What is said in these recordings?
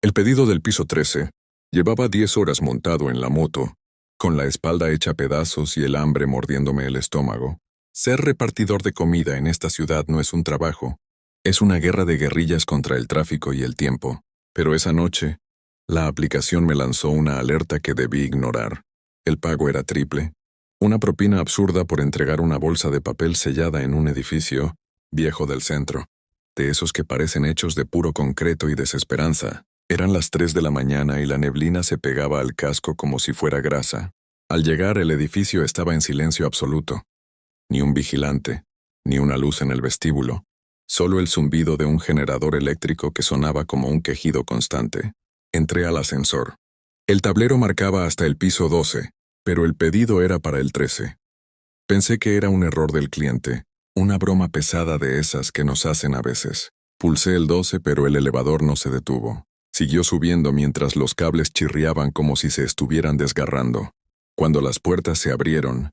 El pedido del piso 13 llevaba 10 horas montado en la moto, con la espalda hecha pedazos y el hambre mordiéndome el estómago. Ser repartidor de comida en esta ciudad no es un trabajo, es una guerra de guerrillas contra el tráfico y el tiempo. Pero esa noche, la aplicación me lanzó una alerta que debí ignorar. El pago era triple. Una propina absurda por entregar una bolsa de papel sellada en un edificio viejo del centro, de esos que parecen hechos de puro concreto y desesperanza. Eran las 3 de la mañana y la neblina se pegaba al casco como si fuera grasa. Al llegar, el edificio estaba en silencio absoluto. Ni un vigilante, ni una luz en el vestíbulo, solo el zumbido de un generador eléctrico que sonaba como un quejido constante. Entré al ascensor. El tablero marcaba hasta el piso 12, pero el pedido era para el 13. Pensé que era un error del cliente, una broma pesada de esas que nos hacen a veces. Pulsé el 12, pero el elevador no se detuvo. Siguió subiendo mientras los cables chirriaban como si se estuvieran desgarrando. Cuando las puertas se abrieron,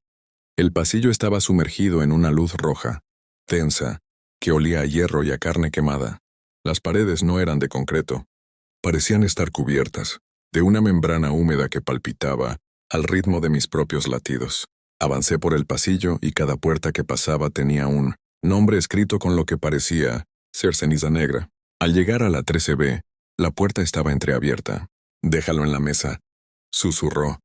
el pasillo estaba sumergido en una luz roja, densa, que olía a hierro y a carne quemada. Las paredes no eran de concreto. Parecían estar cubiertas de una membrana húmeda que palpitaba al ritmo de mis propios latidos. Avancé por el pasillo y cada puerta que pasaba tenía un nombre escrito con lo que parecía ser ceniza negra. Al llegar a la 13B, la puerta estaba entreabierta. «Déjalo en la mesa», susurró.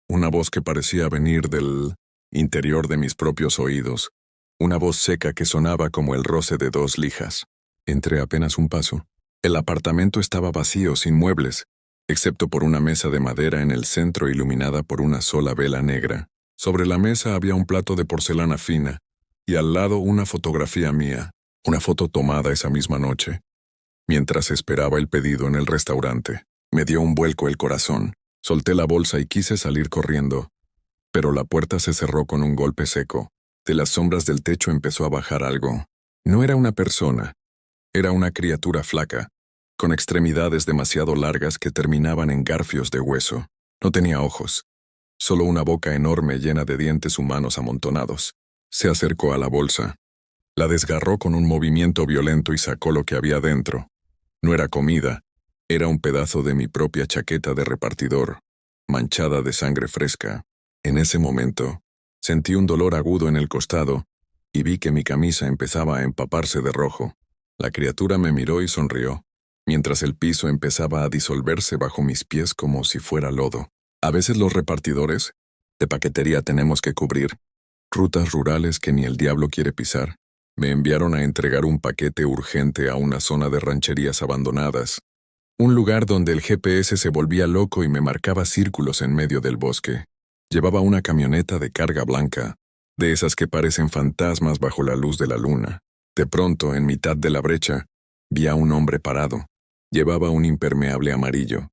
Una voz que parecía venir del interior de mis propios oídos. Una voz seca que sonaba como el roce de 2 lijas. Entré apenas un paso. El apartamento estaba vacío, sin muebles, excepto por una mesa de madera en el centro iluminada por una sola vela negra. Sobre la mesa había un plato de porcelana fina, y al lado una fotografía mía, una foto tomada esa misma noche. Mientras esperaba el pedido en el restaurante, me dio un vuelco el corazón. Solté la bolsa y quise salir corriendo, pero la puerta se cerró con un golpe seco. De las sombras del techo empezó a bajar algo. No era una persona, era una criatura flaca, con extremidades demasiado largas que terminaban en garfios de hueso. No tenía ojos, solo una boca enorme llena de dientes humanos amontonados. Se acercó a la bolsa. La desgarró con un movimiento violento y sacó lo que había dentro. No era comida, era un pedazo de mi propia chaqueta de repartidor, manchada de sangre fresca. En ese momento, sentí un dolor agudo en el costado y vi que mi camisa empezaba a empaparse de rojo. La criatura me miró y sonrió, mientras el piso empezaba a disolverse bajo mis pies como si fuera lodo. A veces los repartidores de paquetería tenemos que cubrir rutas rurales que ni el diablo quiere pisar. Me enviaron a entregar un paquete urgente a una zona de rancherías abandonadas, un lugar donde el GPS se volvía loco y me marcaba círculos en medio del bosque. Llevaba una camioneta de carga blanca, de esas que parecen fantasmas bajo la luz de la luna. De pronto, en mitad de la brecha, vi a un hombre parado. Llevaba un impermeable amarillo,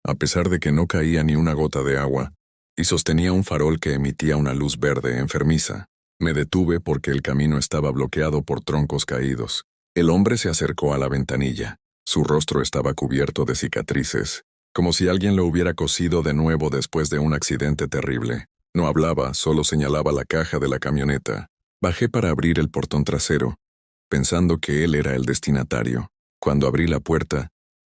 a pesar de que no caía ni una gota de agua, y sostenía un farol que emitía una luz verde enfermiza. Me detuve porque el camino estaba bloqueado por troncos caídos. El hombre se acercó a la ventanilla. Su rostro estaba cubierto de cicatrices, como si alguien lo hubiera cosido de nuevo después de un accidente terrible. No hablaba, solo señalaba la caja de la camioneta. Bajé para abrir el portón trasero, pensando que él era el destinatario. Cuando abrí la puerta,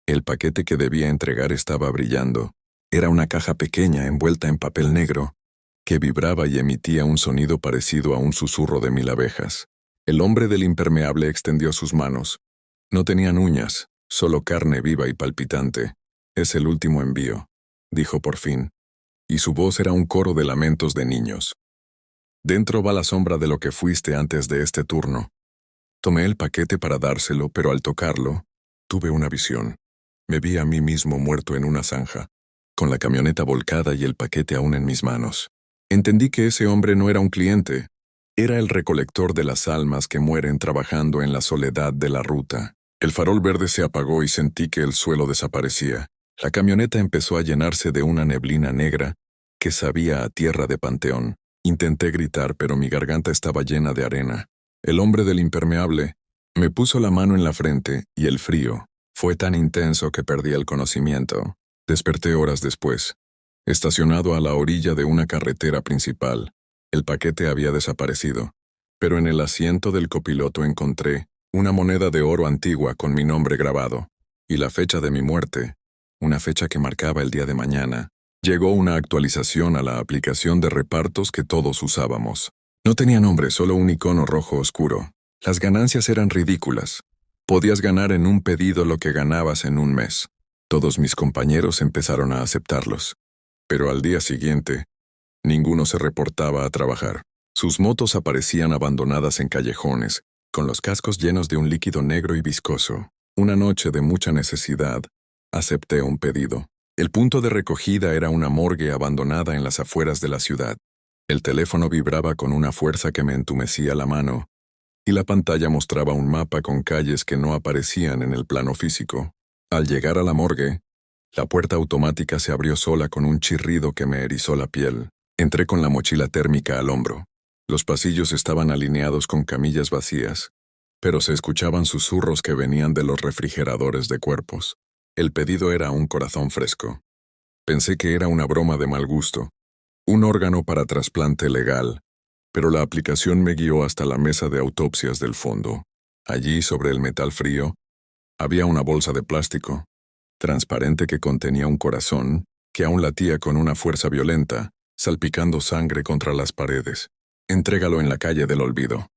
el paquete que debía entregar estaba brillando. Era una caja pequeña envuelta en papel negro, que vibraba y emitía un sonido parecido a un susurro de 1000 abejas. El hombre del impermeable extendió sus manos. No tenían uñas, solo carne viva y palpitante. «Es el último envío», dijo por fin, y su voz era un coro de lamentos de niños. «Dentro va la sombra de lo que fuiste antes de este turno». Tomé el paquete para dárselo, pero al tocarlo, tuve una visión. Me vi a mí mismo muerto en una zanja, con la camioneta volcada y el paquete aún en mis manos. Entendí que ese hombre no era un cliente, era el recolector de las almas que mueren trabajando en la soledad de la ruta. El farol verde se apagó y sentí que el suelo desaparecía. La camioneta empezó a llenarse de una neblina negra que sabía a tierra de panteón. Intenté gritar, pero mi garganta estaba llena de arena. El hombre del impermeable me puso la mano en la frente y el frío fue tan intenso que perdí el conocimiento. Desperté horas después, estacionado a la orilla de una carretera principal. El paquete había desaparecido, pero en el asiento del copiloto encontré una moneda de oro antigua con mi nombre grabado y la fecha de mi muerte, una fecha que marcaba el día de mañana, llegó una actualización a la aplicación de repartos que todos usábamos. No tenía nombre, solo un icono rojo oscuro. Las ganancias eran ridículas. Podías ganar en un pedido lo que ganabas en un mes. Todos mis compañeros empezaron a aceptarlos. Pero al día siguiente, ninguno se reportaba a trabajar. Sus motos aparecían abandonadas en callejones, con los cascos llenos de un líquido negro y viscoso. Una noche de mucha necesidad, acepté un pedido. El punto de recogida era una morgue abandonada en las afueras de la ciudad. El teléfono vibraba con una fuerza que me entumecía la mano, y la pantalla mostraba un mapa con calles que no aparecían en el plano físico. Al llegar a la morgue, la puerta automática se abrió sola con un chirrido que me erizó la piel. Entré con la mochila térmica al hombro. Los pasillos estaban alineados con camillas vacías, pero se escuchaban susurros que venían de los refrigeradores de cuerpos. El pedido era un corazón fresco. Pensé que era una broma de mal gusto, un órgano para trasplante legal, pero la aplicación me guió hasta la mesa de autopsias del fondo. Allí, sobre el metal frío, había una bolsa de plástico, transparente, que contenía un corazón que aún latía con una fuerza violenta, salpicando sangre contra las paredes. Entrégalo en la calle del olvido.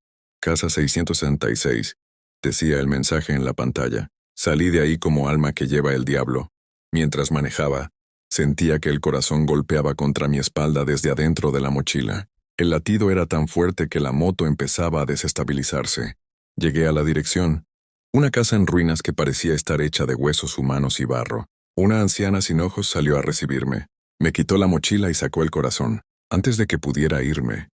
Casa 666, decía el mensaje en la pantalla. Salí de ahí como alma que lleva el diablo. Mientras manejaba, sentía que el corazón golpeaba contra mi espalda desde adentro de la mochila. El latido era tan fuerte que la moto empezaba a desestabilizarse. Llegué a la dirección. Una casa en ruinas que parecía estar hecha de huesos humanos y barro. Una anciana sin ojos salió a recibirme. Me quitó la mochila y sacó el corazón. Antes de que pudiera irme,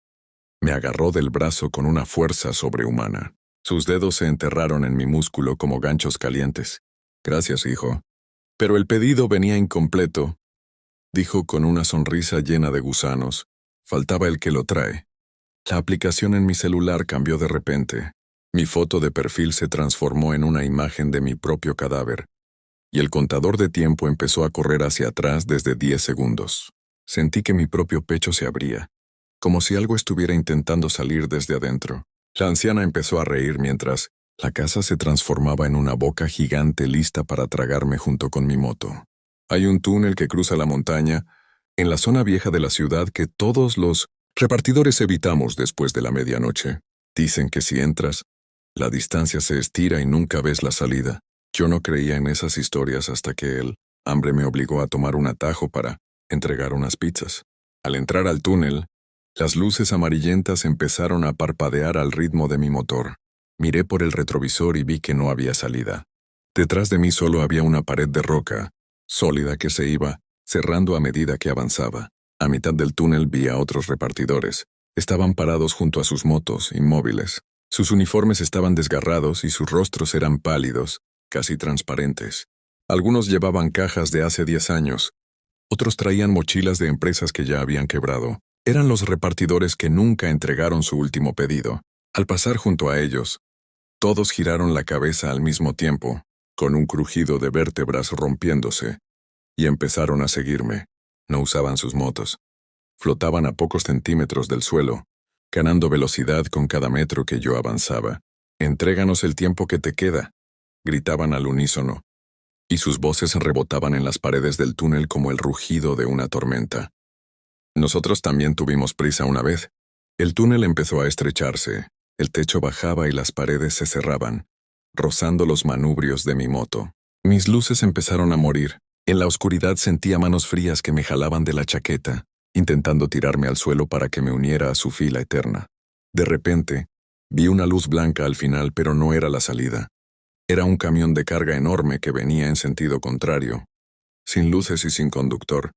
me agarró del brazo con una fuerza sobrehumana. Sus dedos se enterraron en mi músculo como ganchos calientes. Gracias, hijo. Pero el pedido venía incompleto, dijo con una sonrisa llena de gusanos. Faltaba el que lo trae. La aplicación en mi celular cambió de repente. Mi foto de perfil se transformó en una imagen de mi propio cadáver, y el contador de tiempo empezó a correr hacia atrás desde 10 segundos. Sentí que mi propio pecho se abría, como si algo estuviera intentando salir desde adentro. La anciana empezó a reír mientras la casa se transformaba en una boca gigante lista para tragarme junto con mi moto. Hay un túnel que cruza la montaña, en la zona vieja de la ciudad, que todos los repartidores evitamos después de la medianoche. Dicen que si entras, la distancia se estira y nunca ves la salida. Yo no creía en esas historias hasta que el hambre me obligó a tomar un atajo para entregar unas pizzas. Al entrar al túnel, las luces amarillentas empezaron a parpadear al ritmo de mi motor. Miré por el retrovisor y vi que no había salida. Detrás de mí solo había una pared de roca, sólida, que se iba cerrando a medida que avanzaba. A mitad del túnel vi a otros repartidores. Estaban parados junto a sus motos, inmóviles. Sus uniformes estaban desgarrados y sus rostros eran pálidos, casi transparentes. Algunos llevaban cajas de hace 10 años. Otros traían mochilas de empresas que ya habían quebrado. Eran los repartidores que nunca entregaron su último pedido. Al pasar junto a ellos, todos giraron la cabeza al mismo tiempo, con un crujido de vértebras rompiéndose, y empezaron a seguirme. No usaban sus motos. Flotaban a pocos centímetros del suelo, ganando velocidad con cada metro que yo avanzaba. «Entréganos el tiempo que te queda», gritaban al unísono, y sus voces rebotaban en las paredes del túnel como el rugido de una tormenta. Nosotros también tuvimos prisa una vez. El túnel empezó a estrecharse, el techo bajaba y las paredes se cerraban, rozando los manubrios de mi moto. Mis luces empezaron a morir. En la oscuridad sentía manos frías que me jalaban de la chaqueta, intentando tirarme al suelo para que me uniera a su fila eterna. De repente, vi una luz blanca al final, pero no era la salida. Era un camión de carga enorme que venía en sentido contrario, sin luces y sin conductor,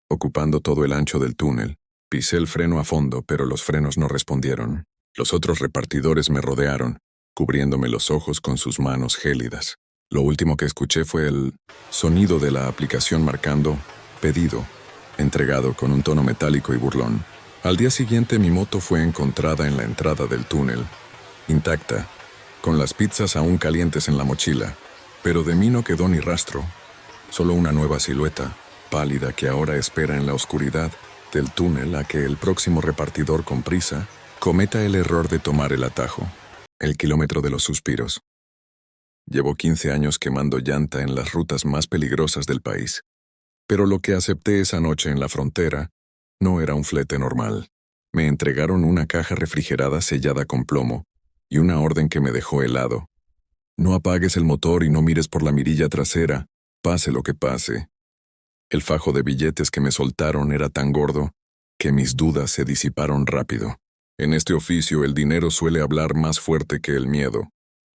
ocupando todo el ancho del túnel. Pisé el freno a fondo, pero los frenos no respondieron. Los otros repartidores me rodearon, cubriéndome los ojos con sus manos gélidas. Lo último que escuché fue el sonido de la aplicación marcando «pedido», entregado con un tono metálico y burlón. Al día siguiente mi moto fue encontrada en la entrada del túnel, intacta, con las pizzas aún calientes en la mochila, pero de mí no quedó ni rastro, solo una nueva silueta, pálida, que ahora espera en la oscuridad del túnel a que el próximo repartidor con prisa cometa el error de tomar el atajo. El kilómetro de los suspiros. Llevo 15 años quemando llanta en las rutas más peligrosas del país. Pero lo que acepté esa noche en la frontera no era un flete normal. Me entregaron una caja refrigerada sellada con plomo y una orden que me dejó helado. No apagues el motor y no mires por la mirilla trasera, pase lo que pase. El fajo de billetes que me soltaron era tan gordo que mis dudas se disiparon rápido. En este oficio el dinero suele hablar más fuerte que el miedo.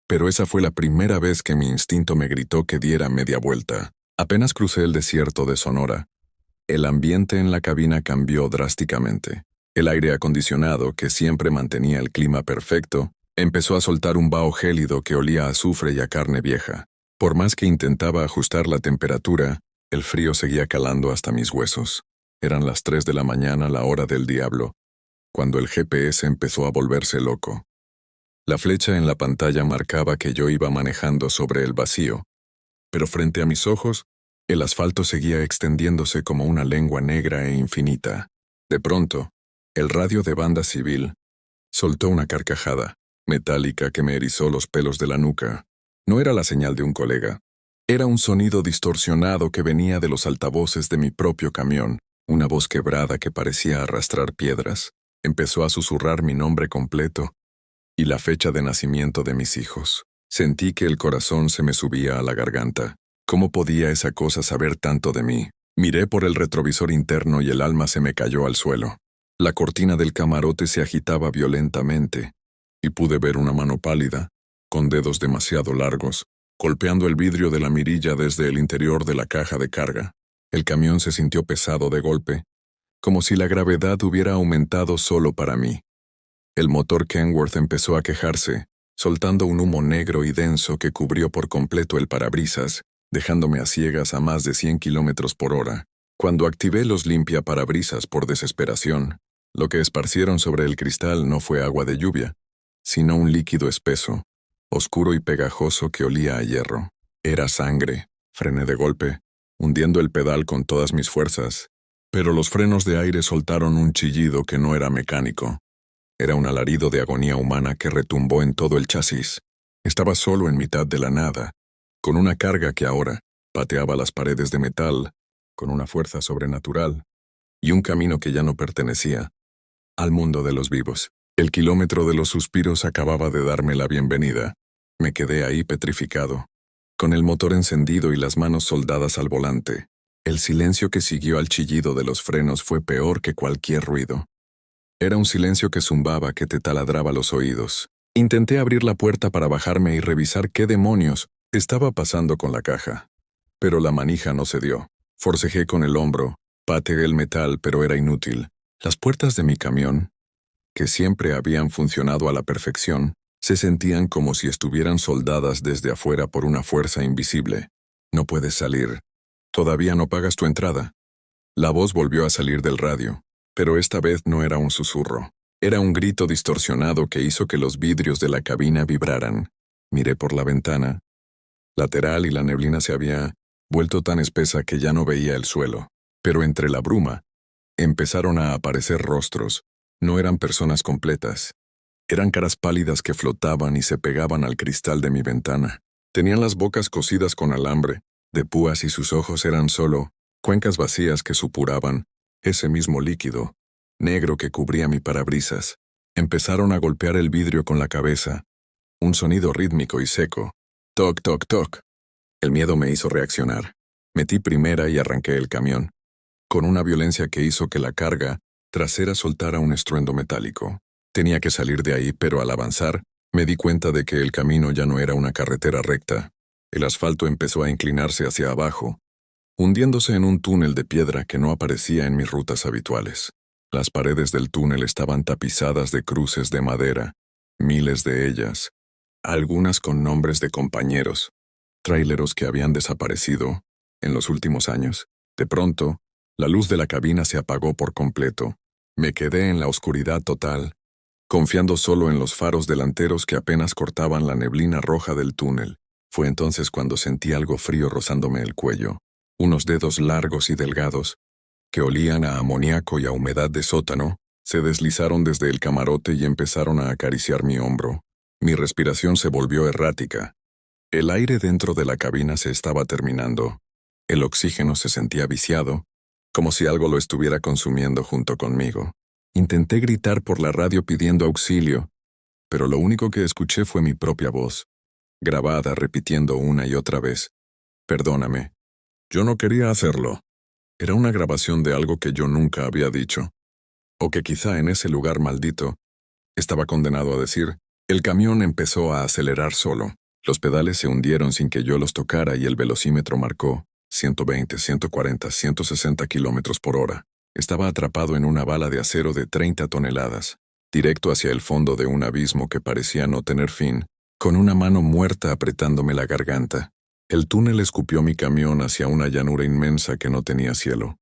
Pero esa fue la primera vez que mi instinto me gritó que diera media vuelta. Apenas crucé el desierto de Sonora, el ambiente en la cabina cambió drásticamente. El aire acondicionado, que siempre mantenía el clima perfecto, empezó a soltar un vaho gélido que olía a azufre y a carne vieja. Por más que intentaba ajustar la temperatura, el frío seguía calando hasta mis huesos. Eran las 3 de la mañana, la hora del diablo, cuando el GPS empezó a volverse loco. La flecha en la pantalla marcaba que yo iba manejando sobre el vacío, pero frente a mis ojos, el asfalto seguía extendiéndose como una lengua negra e infinita. De pronto, el radio de banda civil soltó una carcajada metálica que me erizó los pelos de la nuca. No era la señal de un colega. Era un sonido distorsionado que venía de los altavoces de mi propio camión, una voz quebrada que parecía arrastrar piedras. Empezó a susurrar mi nombre completo y la fecha de nacimiento de mis hijos. Sentí que el corazón se me subía a la garganta. ¿Cómo podía esa cosa saber tanto de mí? Miré por el retrovisor interno y el alma se me cayó al suelo. La cortina del camarote se agitaba violentamente, y pude ver una mano pálida, con dedos demasiado largos, golpeando el vidrio de la mirilla desde el interior de la caja de carga. El camión se sintió pesado de golpe, como si la gravedad hubiera aumentado solo para mí. El motor Kenworth empezó a quejarse, soltando un humo negro y denso que cubrió por completo el parabrisas, dejándome a ciegas a más de 100 kilómetros por hora. Cuando activé los limpiaparabrisas por desesperación, lo que esparcieron sobre el cristal no fue agua de lluvia, sino un líquido espeso, oscuro y pegajoso que olía a hierro. Era sangre. Frené de golpe, hundiendo el pedal con todas mis fuerzas, pero los frenos de aire soltaron un chillido que no era mecánico. Era un alarido de agonía humana que retumbó en todo el chasis. Estaba solo en mitad de la nada, con una carga que ahora pateaba las paredes de metal, con una fuerza sobrenatural, y un camino que ya no pertenecía al mundo de los vivos. El kilómetro de los suspiros acababa de darme la bienvenida. Me quedé ahí petrificado, con el motor encendido y las manos soldadas al volante. El silencio que siguió al chillido de los frenos fue peor que cualquier ruido. Era un silencio que zumbaba, que te taladraba los oídos. Intenté abrir la puerta para bajarme y revisar qué demonios estaba pasando con la caja. Pero la manija no cedió. Forcejé con el hombro, pateé el metal, pero era inútil. Las puertas de mi camión, que siempre habían funcionado a la perfección, se sentían como si estuvieran soldadas desde afuera por una fuerza invisible. No puedes salir. Todavía no pagas tu entrada. La voz volvió a salir del radio, pero esta vez no era un susurro. Era un grito distorsionado que hizo que los vidrios de la cabina vibraran. Miré por la ventana lateral y la neblina se había vuelto tan espesa que ya no veía el suelo. Pero entre la bruma empezaron a aparecer rostros. No eran personas completas. Eran caras pálidas que flotaban y se pegaban al cristal de mi ventana. Tenían las bocas cosidas con alambre de púas y sus ojos eran solo cuencas vacías que supuraban ese mismo líquido negro que cubría mi parabrisas. Empezaron a golpear el vidrio con la cabeza. Un sonido rítmico y seco. Toc, toc, toc. El miedo me hizo reaccionar. Metí primera y arranqué el camión, con una violencia que hizo que la carga trasera soltara un estruendo metálico. Tenía que salir de ahí, pero al avanzar, me di cuenta de que el camino ya no era una carretera recta. El asfalto empezó a inclinarse hacia abajo, hundiéndose en un túnel de piedra que no aparecía en mis rutas habituales. Las paredes del túnel estaban tapizadas de cruces de madera, miles de ellas, algunas con nombres de compañeros, tráileros que habían desaparecido en los últimos años. De pronto, la luz de la cabina se apagó por completo. Me quedé en la oscuridad total, confiando solo en los faros delanteros que apenas cortaban la neblina roja del túnel. Fue entonces cuando sentí algo frío rozándome el cuello. Unos dedos largos y delgados, que olían a amoníaco y a humedad de sótano, se deslizaron desde el camarote y empezaron a acariciar mi hombro. Mi respiración se volvió errática. El aire dentro de la cabina se estaba terminando. El oxígeno se sentía viciado, como si algo lo estuviera consumiendo junto conmigo. Intenté gritar por la radio pidiendo auxilio, pero lo único que escuché fue mi propia voz, grabada repitiendo una y otra vez: «Perdóname. Yo no quería hacerlo». Era una grabación de algo que yo nunca había dicho, o que quizá en ese lugar maldito estaba condenado a decir. El camión empezó a acelerar solo. Los pedales se hundieron sin que yo los tocara y el velocímetro marcó 120, 140, 160 kilómetros por hora. Estaba atrapado en una bala de acero de 30 toneladas, directo hacia el fondo de un abismo que parecía no tener fin, con una mano muerta apretándome la garganta. El túnel escupió mi camión hacia una llanura inmensa que no tenía cielo.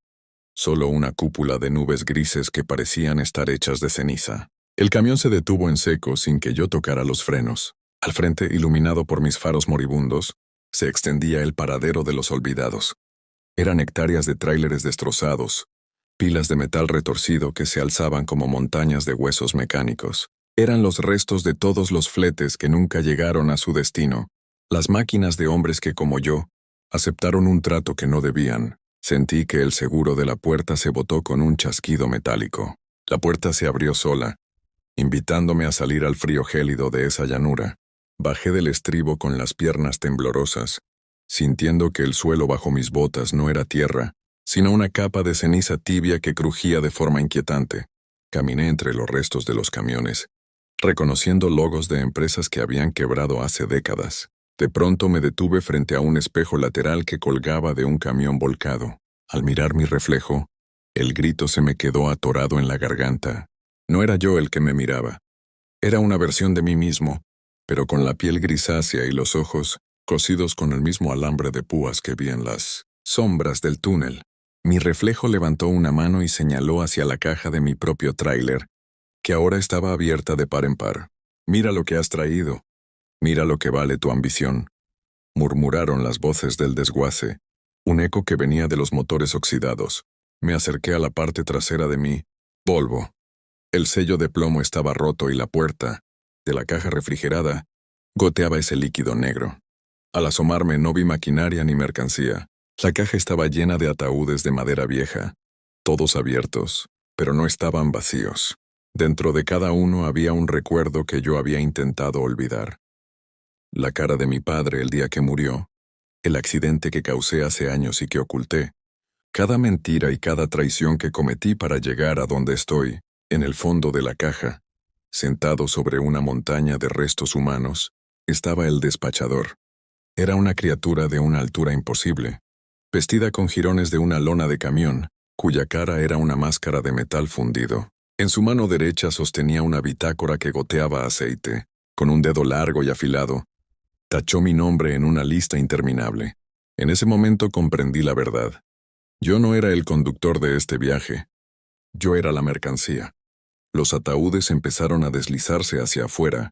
Solo una cúpula de nubes grises que parecían estar hechas de ceniza. El camión se detuvo en seco sin que yo tocara los frenos. Al frente, iluminado por mis faros moribundos, se extendía el paradero de los olvidados. Eran hectáreas de tráileres destrozados, pilas de metal retorcido que se alzaban como montañas de huesos mecánicos. Eran los restos de todos los fletes que nunca llegaron a su destino, las máquinas de hombres que, como yo, aceptaron un trato que no debían. Sentí que el seguro de la puerta se botó con un chasquido metálico. La puerta se abrió sola, invitándome a salir al frío gélido de esa llanura. Bajé del estribo con las piernas temblorosas, sintiendo que el suelo bajo mis botas no era tierra, sino una capa de ceniza tibia que crujía de forma inquietante. Caminé entre los restos de los camiones, reconociendo logos de empresas que habían quebrado hace décadas. De pronto me detuve frente a un espejo lateral que colgaba de un camión volcado. Al mirar mi reflejo, el grito se me quedó atorado en la garganta. No era yo el que me miraba. Era una versión de mí mismo, pero con la piel grisácea y los ojos cosidos con el mismo alambre de púas que vi en las sombras del túnel. Mi reflejo levantó una mano y señaló hacia la caja de mi propio tráiler, que ahora estaba abierta de par en par. «Mira lo que has traído. Mira lo que vale tu ambición», murmuraron las voces del desguace, un eco que venía de los motores oxidados. Me acerqué a la parte trasera de mi Volvo. El sello de plomo estaba roto y la puerta, de la caja refrigerada, goteaba ese líquido negro. Al asomarme no vi maquinaria ni mercancía. La caja estaba llena de ataúdes de madera vieja, todos abiertos, pero no estaban vacíos. Dentro de cada uno había un recuerdo que yo había intentado olvidar. La cara de mi padre el día que murió, el accidente que causé hace años y que oculté, cada mentira y cada traición que cometí para llegar a donde estoy. En el fondo de la caja, sentado sobre una montaña de restos humanos, estaba el despachador. Era una criatura de una altura imposible, vestida con jirones de una lona de camión, cuya cara era una máscara de metal fundido. En su mano derecha sostenía una bitácora que goteaba aceite. Con un dedo largo y afilado, tachó mi nombre en una lista interminable. En ese momento comprendí la verdad. Yo no era el conductor de este viaje. Yo era la mercancía. Los ataúdes empezaron a deslizarse hacia afuera,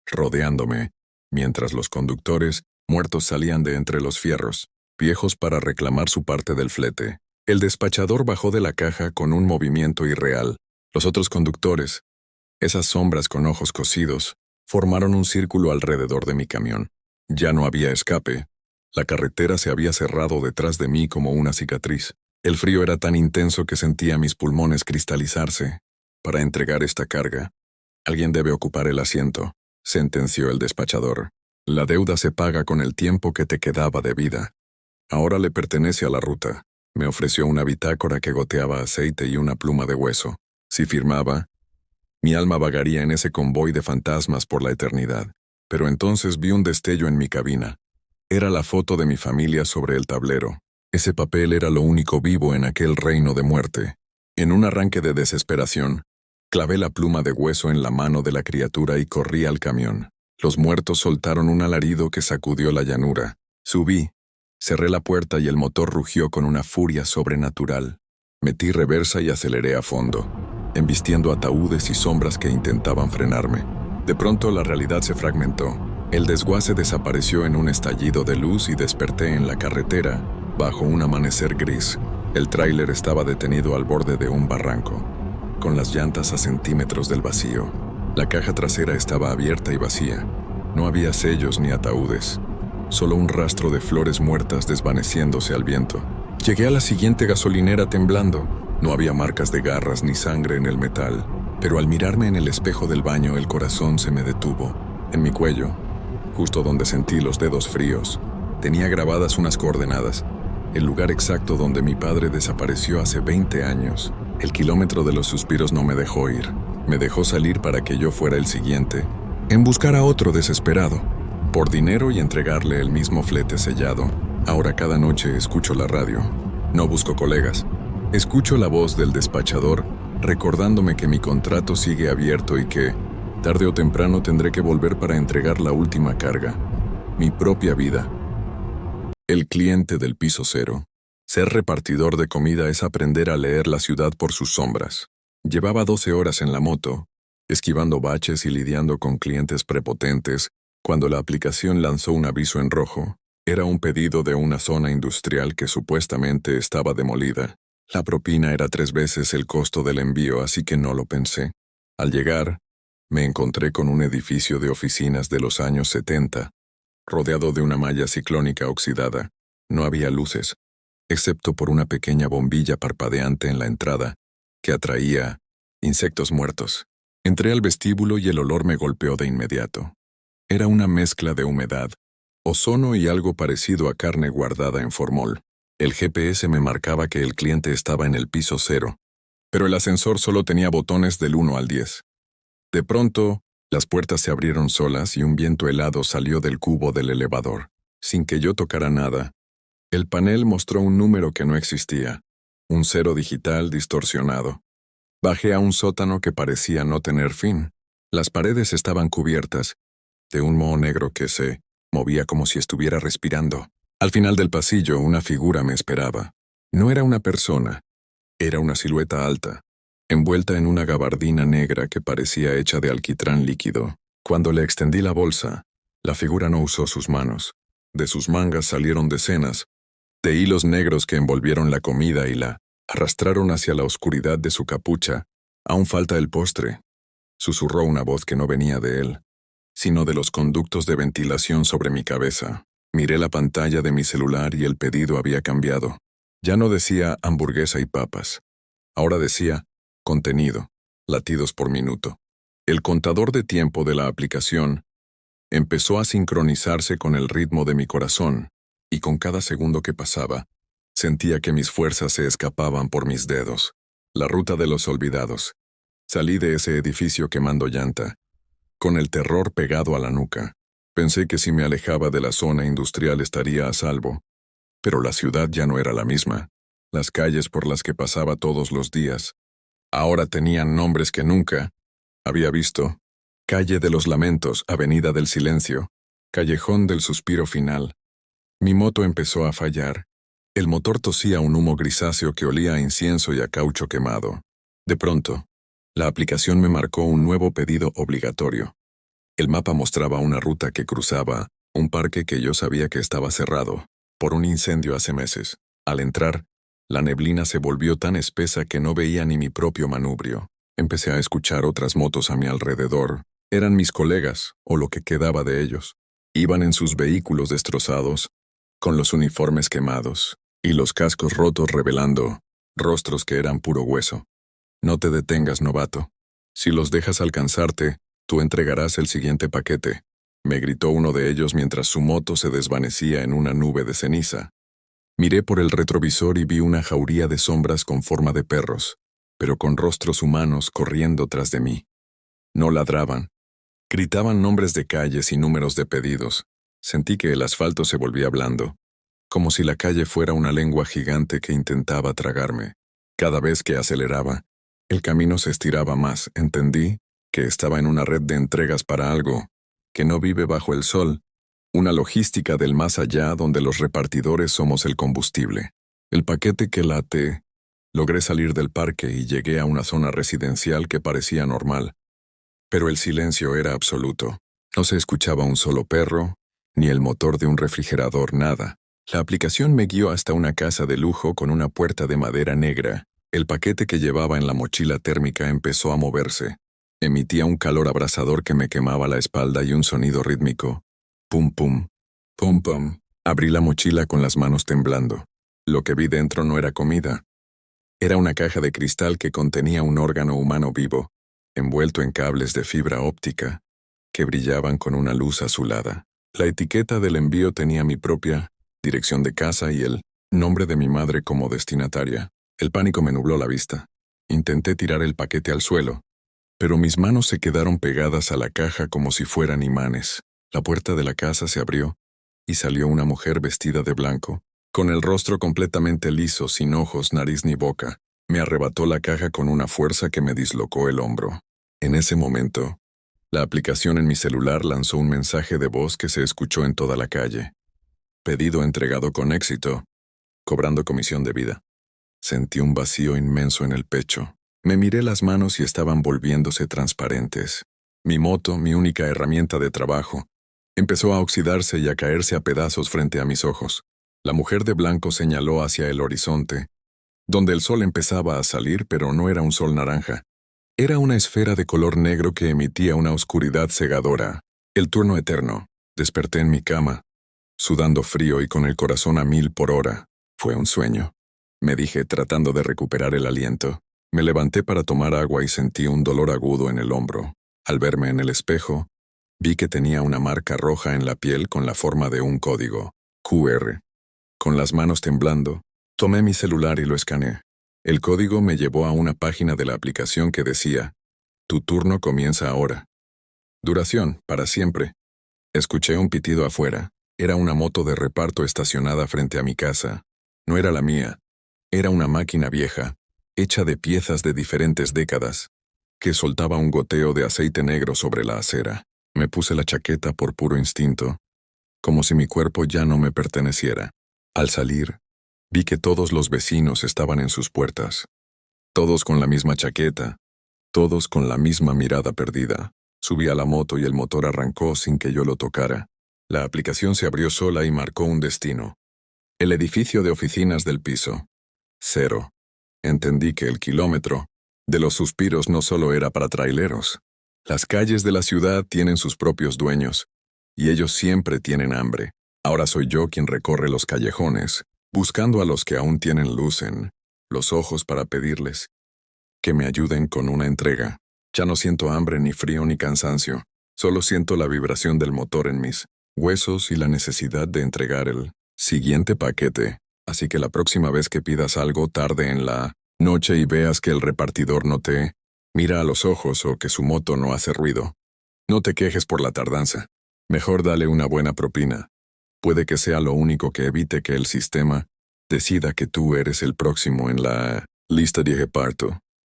rodeándome, mientras los conductores, muertos, salían de entre los fierros, viejos para reclamar su parte del flete. El despachador bajó de la caja con un movimiento irreal. Los otros conductores, esas sombras con ojos cosidos, formaron un círculo alrededor de mi camión. Ya no había escape. La carretera se había cerrado detrás de mí como una cicatriz. El frío era tan intenso que sentía mis pulmones cristalizarse. Para entregar esta carga, alguien debe ocupar el asiento, sentenció el despachador. La deuda se paga con el tiempo que te quedaba de vida. Ahora le pertenece a la ruta. Me ofreció una bitácora que goteaba aceite y una pluma de hueso. Si firmaba, mi alma vagaría en ese convoy de fantasmas por la eternidad. Pero entonces vi un destello en mi cabina. Era la foto de mi familia sobre el tablero. Ese papel era lo único vivo en aquel reino de muerte. En un arranque de desesperación, clavé la pluma de hueso en la mano de la criatura y corrí al camión. Los muertos soltaron un alarido que sacudió la llanura. Subí, cerré la puerta y el motor rugió con una furia sobrenatural. Metí reversa y aceleré a fondo, embistiendo ataúdes y sombras que intentaban frenarme. De pronto la realidad se fragmentó. El desguace desapareció en un estallido de luz y desperté en la carretera, bajo un amanecer gris. El tráiler estaba detenido al borde de un barranco, con las llantas a centímetros del vacío. La caja trasera estaba abierta y vacía. No había sellos ni ataúdes. solo un rastro de flores muertas desvaneciéndose al viento. Llegué a la siguiente gasolinera temblando. No había marcas de garras ni sangre en el metal, pero al mirarme en el espejo del baño el corazón se me detuvo. En mi cuello, justo donde sentí los dedos fríos, tenía grabadas unas coordenadas. El lugar exacto donde mi padre desapareció hace 20 años. El kilómetro de los suspiros no me dejó ir. Me dejó salir para que yo fuera el siguiente, en buscar a otro desesperado, por dinero y entregarle el mismo flete sellado. Ahora cada noche escucho la radio. No busco colegas. Escucho la voz del despachador, recordándome que mi contrato sigue abierto y que, tarde o temprano, tendré que volver para entregar la última carga. Mi propia vida. El cliente del piso cero. Ser repartidor de comida es aprender a leer la ciudad por sus sombras. Llevaba 12 horas en la moto, esquivando baches y lidiando con clientes prepotentes, cuando la aplicación lanzó un aviso en rojo. Era un pedido de una zona industrial que supuestamente estaba demolida. La propina era 3 veces el costo del envío, así que no lo pensé. Al llegar, me encontré con un edificio de oficinas de los años 70, rodeado de una malla ciclónica oxidada. No había luces, excepto por una pequeña bombilla parpadeante en la entrada, que atraía insectos muertos. Entré al vestíbulo y el olor me golpeó de inmediato. Era una mezcla de humedad, ozono y algo parecido a carne guardada en formol. El GPS me marcaba que el cliente estaba en el piso 0, pero el ascensor solo tenía botones del 1 al 10. De pronto, las puertas se abrieron solas y un viento helado salió del cubo del elevador. Sin que yo tocara nada, el panel mostró un número que no existía, un 0 digital distorsionado. Bajé a un sótano que parecía no tener fin. Las paredes estaban cubiertas de un moho negro que se movía como si estuviera respirando. Al final del pasillo, una figura me esperaba. No era una persona, era una silueta alta, envuelta en una gabardina negra que parecía hecha de alquitrán líquido. Cuando le extendí la bolsa, la figura no usó sus manos. De sus mangas salieron decenas de hilos negros que envolvieron la comida y la arrastraron hacia la oscuridad de su capucha. «Aún falta el postre», susurró una voz que no venía de él, sino de los conductos de ventilación sobre mi cabeza. Miré la pantalla de mi celular y el pedido había cambiado. Ya no decía hamburguesa y papas. Ahora decía contenido, latidos por minuto. El contador de tiempo de la aplicación empezó a sincronizarse con el ritmo de mi corazón, y con cada segundo que pasaba, sentía que mis fuerzas se escapaban por mis dedos. La ruta de los olvidados. Salí de ese edificio quemando llanta, con el terror pegado a la nuca. Pensé que si me alejaba de la zona industrial estaría a salvo, pero la ciudad ya no era la misma. Las calles por las que pasaba todos los días ahora tenían nombres que nunca había visto. Calle de los Lamentos, Avenida del Silencio, Callejón del Suspiro Final. Mi moto empezó a fallar. El motor tosía un humo grisáceo que olía a incienso y a caucho quemado. De pronto, la aplicación me marcó un nuevo pedido obligatorio. El mapa mostraba una ruta que cruzaba un parque que yo sabía que estaba cerrado por un incendio hace meses. Al entrar, la neblina se volvió tan espesa que no veía ni mi propio manubrio. Empecé a escuchar otras motos a mi alrededor. Eran mis colegas, o lo que quedaba de ellos. Iban en sus vehículos destrozados, con los uniformes quemados y los cascos rotos revelando rostros que eran puro hueso. «No te detengas, novato. Si los dejas alcanzarte, tú entregarás el siguiente paquete», me gritó uno de ellos mientras su moto se desvanecía en una nube de ceniza. Miré por el retrovisor y vi una jauría de sombras con forma de perros, pero con rostros humanos corriendo tras de mí. No ladraban. Gritaban nombres de calles y números de pedidos. Sentí que el asfalto se volvía blando, como si la calle fuera una lengua gigante que intentaba tragarme. Cada vez que aceleraba, el camino se estiraba más. Entendí que estaba en una red de entregas para algo que no vive bajo el sol, una logística del más allá donde los repartidores somos el combustible. El paquete que late. Logré salir del parque y llegué a una zona residencial que parecía normal, pero el silencio era absoluto. No se escuchaba un solo perro, ni el motor de un refrigerador, nada. La aplicación me guió hasta una casa de lujo con una puerta de madera negra. El paquete que llevaba en la mochila térmica empezó a moverse. Emitía un calor abrasador que me quemaba la espalda y un sonido rítmico. Pum pum, Pum pum. Abrí la mochila con las manos temblando. Lo que vi dentro no era comida. Era una caja de cristal que contenía un órgano humano vivo, envuelto en cables de fibra óptica, que brillaban con una luz azulada. La etiqueta del envío tenía mi propia dirección de casa y el nombre de mi madre como destinataria. El pánico me nubló la vista. Intenté tirar el paquete al suelo, pero mis manos se quedaron pegadas a la caja como si fueran imanes. La puerta de la casa se abrió y salió una mujer vestida de blanco, con el rostro completamente liso, sin ojos, nariz ni boca. Me arrebató la caja con una fuerza que me dislocó el hombro. En ese momento, la aplicación en mi celular lanzó un mensaje de voz que se escuchó en toda la calle. Pedido entregado con éxito, cobrando comisión de vida. Sentí un vacío inmenso en el pecho. Me miré las manos y estaban volviéndose transparentes. Mi moto, mi única herramienta de trabajo, empezó a oxidarse y a caerse a pedazos frente a mis ojos. La mujer de blanco señaló hacia el horizonte, donde el sol empezaba a salir, pero no era un sol naranja. Era una esfera de color negro que emitía una oscuridad cegadora. El turno eterno. Desperté en mi cama, sudando frío y con el corazón a 1000 por hora. Fue un sueño, me dije tratando de recuperar el aliento. Me levanté para tomar agua y sentí un dolor agudo en el hombro. Al verme en el espejo, vi que tenía una marca roja en la piel con la forma de un código QR. Con las manos temblando, tomé mi celular y lo escaneé. El código me llevó a una página de la aplicación que decía: tu turno comienza ahora. Duración, para siempre. Escuché un pitido afuera. Era una moto de reparto estacionada frente a mi casa. No era la mía. Era una máquina vieja, hecha de piezas de diferentes décadas, que soltaba un goteo de aceite negro sobre la acera. Me puse la chaqueta por puro instinto, como si mi cuerpo ya no me perteneciera. Al salir, vi que todos los vecinos estaban en sus puertas. Todos con la misma chaqueta, todos con la misma mirada perdida. Subí a la moto y el motor arrancó sin que yo lo tocara. La aplicación se abrió sola y marcó un destino. El edificio de oficinas del piso 0. Entendí que el kilómetro de los suspiros no solo era para traileros. Las calles de la ciudad tienen sus propios dueños, y ellos siempre tienen hambre. Ahora soy yo quien recorre los callejones, buscando a los que aún tienen luz en los ojos para pedirles que me ayuden con una entrega. Ya no siento hambre, ni frío, ni cansancio. Solo siento la vibración del motor en mis huesos y la necesidad de entregar el siguiente paquete. Así que la próxima vez que pidas algo tarde en la noche y veas que el repartidor no te mira a los ojos o que su moto no hace ruido, no te quejes por la tardanza. Mejor dale una buena propina. Puede que sea lo único que evite que el sistema decida que tú eres el próximo en la lista de reparto.